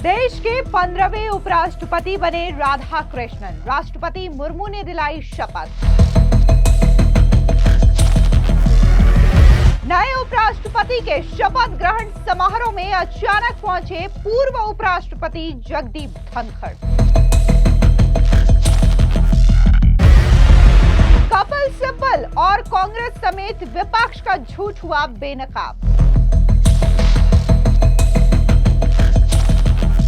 देश के 15वें उपराष्ट्रपति बने राधा कृष्णन। राष्ट्रपति मुर्मू ने दिलाई शपथ। नए उपराष्ट्रपति के शपथ ग्रहण समारोह में अचानक पहुंचे पूर्व उपराष्ट्रपति जगदीप धनखड़। कपिल सिब्बल और कांग्रेस समेत विपक्ष का झूठ हुआ बेनकाब।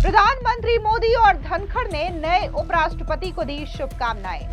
प्रधानमंत्री मोदी और धनखड़ ने नए उपराष्ट्रपति को दी शुभकामनाएं।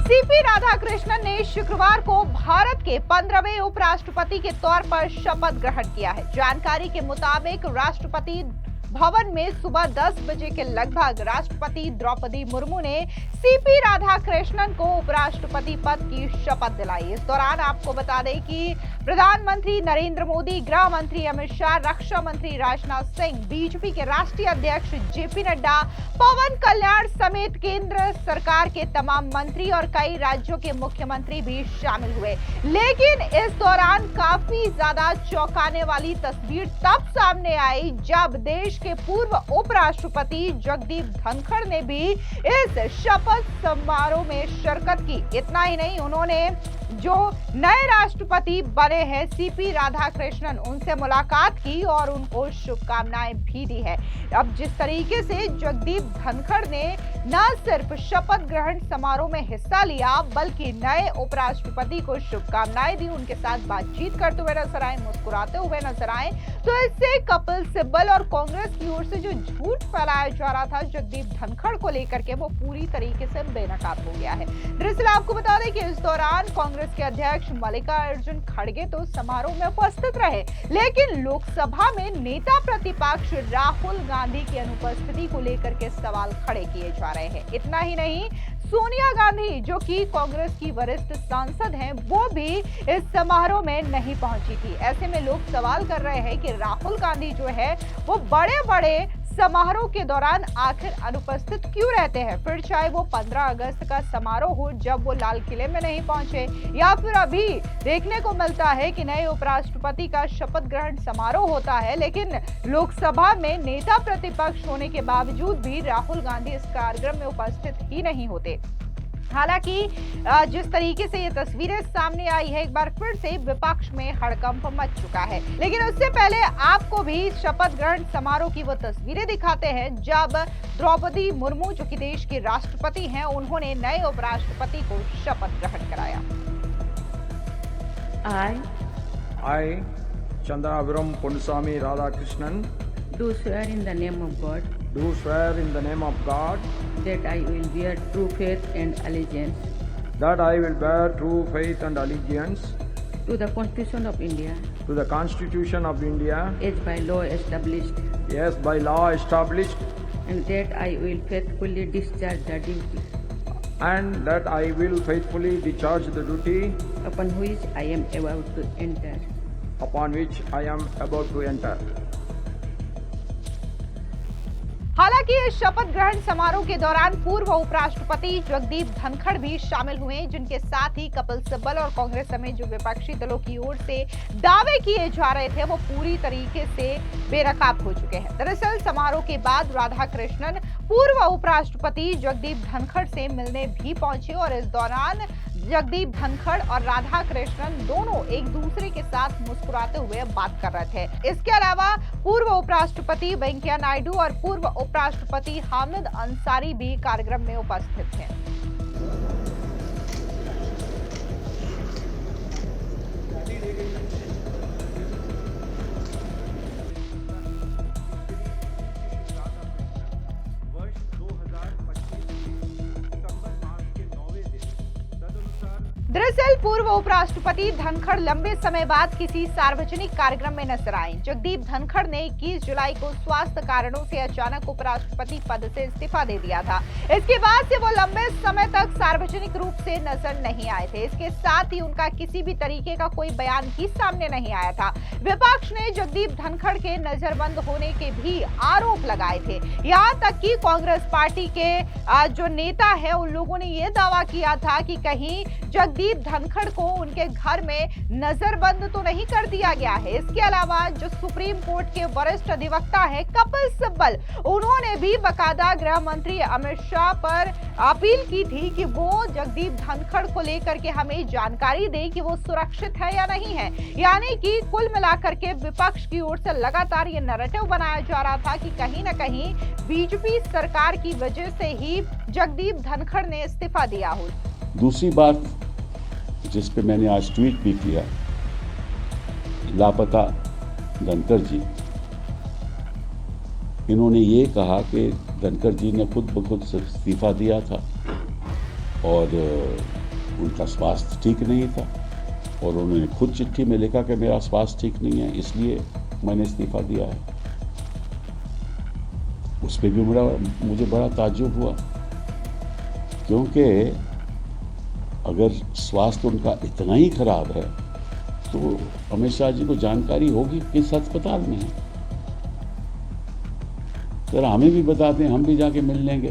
सीपी राधाकृष्णन ने शुक्रवार को भारत के 15वें उपराष्ट्रपति के तौर पर शपथ ग्रहण किया है। जानकारी के मुताबिक राष्ट्रपति भवन में सुबह 10 बजे के लगभग राष्ट्रपति द्रौपदी मुर्मू ने सीपी राधाकृष्णन को उपराष्ट्रपति पद की शपथ दिलाई। इस दौरान आपको बता दें कि प्रधानमंत्री नरेंद्र मोदी, गृह मंत्री अमित शाह, रक्षा मंत्री राजनाथ सिंह, बीजेपी के राष्ट्रीय अध्यक्ष जेपी नड्डा, पवन कल्याण समेत केंद्र सरकार के तमाम मंत्री और कई राज्यों के मुख्यमंत्री भी शामिल हुए। लेकिन इस दौरान काफी ज्यादा चौंकाने वाली तस्वीर तब सामने आई जब देश के पूर्व उपराष्ट्रपति जगदीप धनखड़ ने भी इस शपथ समारोह में शिरकत की। इतना ही नहीं, उन्होंने जो नए राष्ट्रपति बने हैं सीपी राधाकृष्णन, उनसे मुलाकात की और उनको शुभकामनाएं भी दी है। अब जिस तरीके से जगदीप धनखड़ ने न सिर्फ शपथ ग्रहण समारोह में हिस्सा लिया बल्कि नए उपराष्ट्रपति को शुभकामनाएं दी, उनके साथ बातचीत करते हुए नजर आए, मुस्कुराते हुए नजर आए, तो इससे कपिल सिब्बल और कांग्रेस की ओर से जो झूठ फैलाया जा रहा था जगदीप धनखड़ को लेकर के, वो पूरी तरीके से बेनकाब हो गया है। दरअसल आपको बता दें कि इस दौरान कांग्रेस के अध्यक्ष मल्लिकार्जुन खड़गे तो समारोह में उपस्थित रहे, लेकिन लोकसभा में नेता प्रतिपक्ष राहुल गांधी की अनुपस्थिति को लेकर के सवाल खड़े किए जा रहे हैं। इतना ही नहीं, सोनिया गांधी जो कि कांग्रेस की वरिष्ठ सांसद हैं, वो भी इस समारोह में नहीं पहुंची थी। ऐसे में लोग सवाल कर रहे हैं कि राहुल गांधी जो है वो बड़े बड़े समारोह के दौरान आखिर अनुपस्थित क्यों रहते हैं, फिर चाहे वो 15 अगस्त का समारोह हो जब वो लाल किले में नहीं पहुंचे, या फिर अभी देखने को मिलता है कि नए उपराष्ट्रपति का शपथ ग्रहण समारोह होता है लेकिन लोकसभा में नेता प्रतिपक्ष होने के बावजूद भी राहुल गांधी इस कार्यक्रम में उपस्थित ही नहीं होते। हालांकि जिस तरीके से ये तस्वीरें सामने आई है, एक बार फिर से विपक्ष में हड़कंप मच चुका है। लेकिन उससे पहले आपको भी शपथ ग्रहण समारोह की वो तस्वीरें दिखाते हैं जब द्रौपदी मुर्मू जो कि देश की राष्ट्रपति हैं, उन्होंने नए उपराष्ट्रपति को शपथ ग्रहण कराया। I, Chandrapuram Ponnuswamy Radhakrishnan, do swear in the name of God do swear in the name of God that I will bear true faith and allegiance that I will bear true faith and allegiance to the Constitution of India to the Constitution of India as by law established, as by law established, and that I will faithfully discharge the duty and that I will faithfully discharge the duty upon which I am about to enter. हालांकि इस शपथ ग्रहण समारोह के दौरान पूर्व उपराष्ट्रपति जगदीप धनखड़ भी शामिल हुए, जिनके साथ ही कपिल सिब्बल और कांग्रेस समेत जो विपक्षी दलों की ओर से दावे किए जा रहे थे वो पूरी तरीके से बेनकाब हो चुके हैं। दरअसल समारोह के बाद राधाकृष्णन पूर्व उपराष्ट्रपति जगदीप धनखड़ से मिलने भी पहुंचे और इस दौरान जगदीप धनखड़ और राधाकृष्णन दोनों एक दूसरे के साथ मुस्कुराते हुए बात कर रहे थे। इसके अलावा पूर्व उपराष्ट्रपति वेंकैया नायडू और पूर्व उपराष्ट्रपति हामिद अंसारी भी कार्यक्रम में उपस्थित थे। दरअसल पूर्व उपराष्ट्रपति धनखड़ लंबे समय बाद किसी सार्वजनिक कार्यक्रम में नजर आए। जगदीप धनखड़ ने 21 जुलाई को स्वास्थ्य कारणों से अचानक उपराष्ट्रपति पद से इस्तीफा दे दिया था। इसके बाद से वो लंबे समय तक सार्वजनिक रूप से नजर नहीं आए थे। इसके साथ ही उनका किसी भी तरीके का कोई बयान भी सामने नहीं आया था। विपक्ष ने जगदीप धनखड़ के नजरबंद होने के भी आरोप लगाए थे। यहाँ तक कि कांग्रेस पार्टी के जो नेता है उन लोगों ने ये दावा किया था कि कहीं जगदीप धनखड़ को उनके घर में नजरबंद तो नहीं कर दिया गया है। इसके अलावा जो सुप्रीम कोर्ट के वरिष्ठ अधिवक्ता है कपिल सिब्बल, उन्होंने भी बकायदा गृह मंत्री अमित शाह पर अपील की थी कि वो जगदीप धनखड़ को लेकर के हमें जानकारी दे कि वो सुरक्षित है या नहीं है। यानी कि कुल मिलाकर के विपक्ष की ओर से लगातार ये नैरेटिव बनाया जा रहा था कि कहीं ना कहीं बीजेपी सरकार की वजह से ही जगदीप धनखड़ ने इस्तीफा दिया हो। दूसरी बात जिस पे मैंने आज ट्वीट भी किया, लापता धनखड़ जी, इन्होंने ये कहा कि धनखड़ जी ने खुद ब खुद इस्तीफा दिया था और उनका स्वास्थ्य ठीक नहीं था और उन्होंने खुद चिट्ठी में लिखा कि मेरा स्वास्थ्य ठीक नहीं है, इसलिए मैंने इस्तीफा दिया है। उस पर भी मुझे बड़ा ताज्जुब हुआ, क्योंकि अगर स्वास्थ्य उनका इतना ही खराब है तो अमित शाह जी को जानकारी होगी किस अस्पताल में है। जरा हमें भी बता दें, हम भी जाके मिल लेंगे,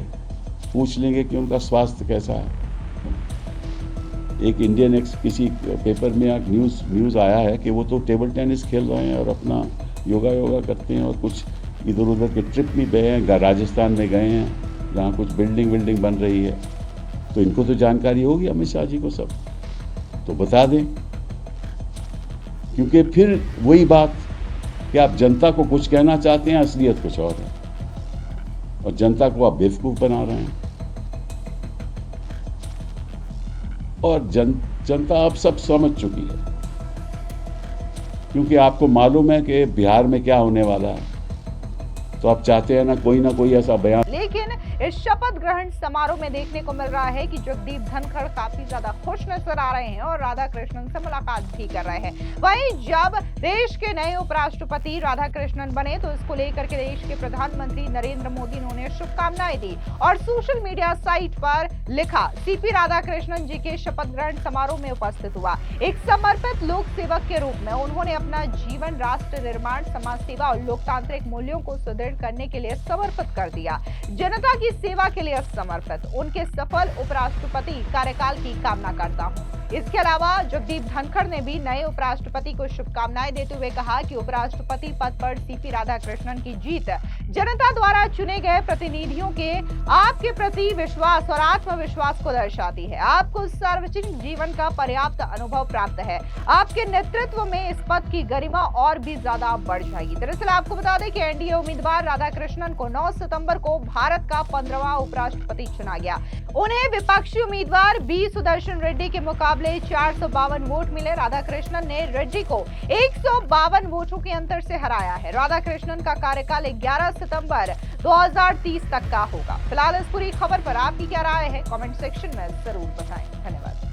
पूछ लेंगे कि उनका स्वास्थ्य कैसा है। एक इंडियन एक्स किसी पेपर में एक न्यूज़ आया है कि वो तो टेबल टेनिस खेल रहे हैं और अपना योगा करते हैं और कुछ इधर उधर के ट्रिप भी गए हैं, राजस्थान में गए हैं जहाँ कुछ बिल्डिंग बन रही है। तो इनको तो जानकारी होगी अमित शाह जी को सब, तो बता दें, क्योंकि फिर वही बात कि आप जनता को कुछ कहना चाहते हैं, असलियत कुछ और है और जनता को आप बेवकूफ़ बना रहे हैं। और जनता अब सब समझ चुकी है, क्योंकि आपको मालूम है कि बिहार में क्या होने वाला है, तो आप चाहते हैं ना कोई ऐसा बयान। लेकिन इस शपथ ग्रहण समारोह में देखने को मिल रहा है कि जगदीप धनखड़ काफी ज्यादा खुश नजर आ रहे हैं और राधाकृष्णन से मुलाकात भी कर रहे हैं। वहीं जब देश के नए उपराष्ट्रपति राधाकृष्णन बने तो इसको लेकर के देश के प्रधानमंत्री नरेंद्र मोदी ने उन्हें शुभकामनाएं दी और सोशल मीडिया साइट पर लिखा, सीपी राधाकृष्णन जी के शपथ ग्रहण समारोह में उपस्थित हुआ। एक समर्पित लोक सेवक के रूप में उन्होंने अपना जीवन राष्ट्र निर्माण, समाज सेवा और लोकतांत्रिक मूल्यों को सुदृढ़ करने के लिए समर्पित कर दिया। जनता की सेवा के लिए समर्पित उनके सफल उपराष्ट्रपति कार्यकाल की कामना करता हूं। इसके अलावा जगदीप धनखड़ ने भी नए उपराष्ट्रपति को शुभकामनाएं देते हुए कहा कि उपराष्ट्रपति पद पर सीपी राधाकृष्णन की जीत जनता द्वारा चुने गए प्रतिनिधियों के आपके प्रति विश्वास और आत्मविश्वास को दर्शाती है। आपको सार्वजनिक जीवन का पर्याप्त अनुभव प्राप्त है। आपके नेतृत्व में इस पद की गरिमा और भी ज्यादा बढ़ जाएगी। दरअसल आपको बता दें कि एनडीए उम्मीदवार राधाकृष्णन को 9 सितंबर को भारत का 15वां उपराष्ट्रपति चुना गया। उन्हें विपक्षी उम्मीदवार बी सुदर्शन रेड्डी के मुकाबले 452 वोट मिले। राधाकृष्णन ने रेड्डी को 152 वोटों के अंतर से हराया है। राधाकृष्णन का कार्यकाल 11 सितंबर 2030 तक का होगा। फिलहाल इस पूरी खबर पर आपकी क्या राय है, कमेंट सेक्शन में जरूर बताएं। धन्यवाद।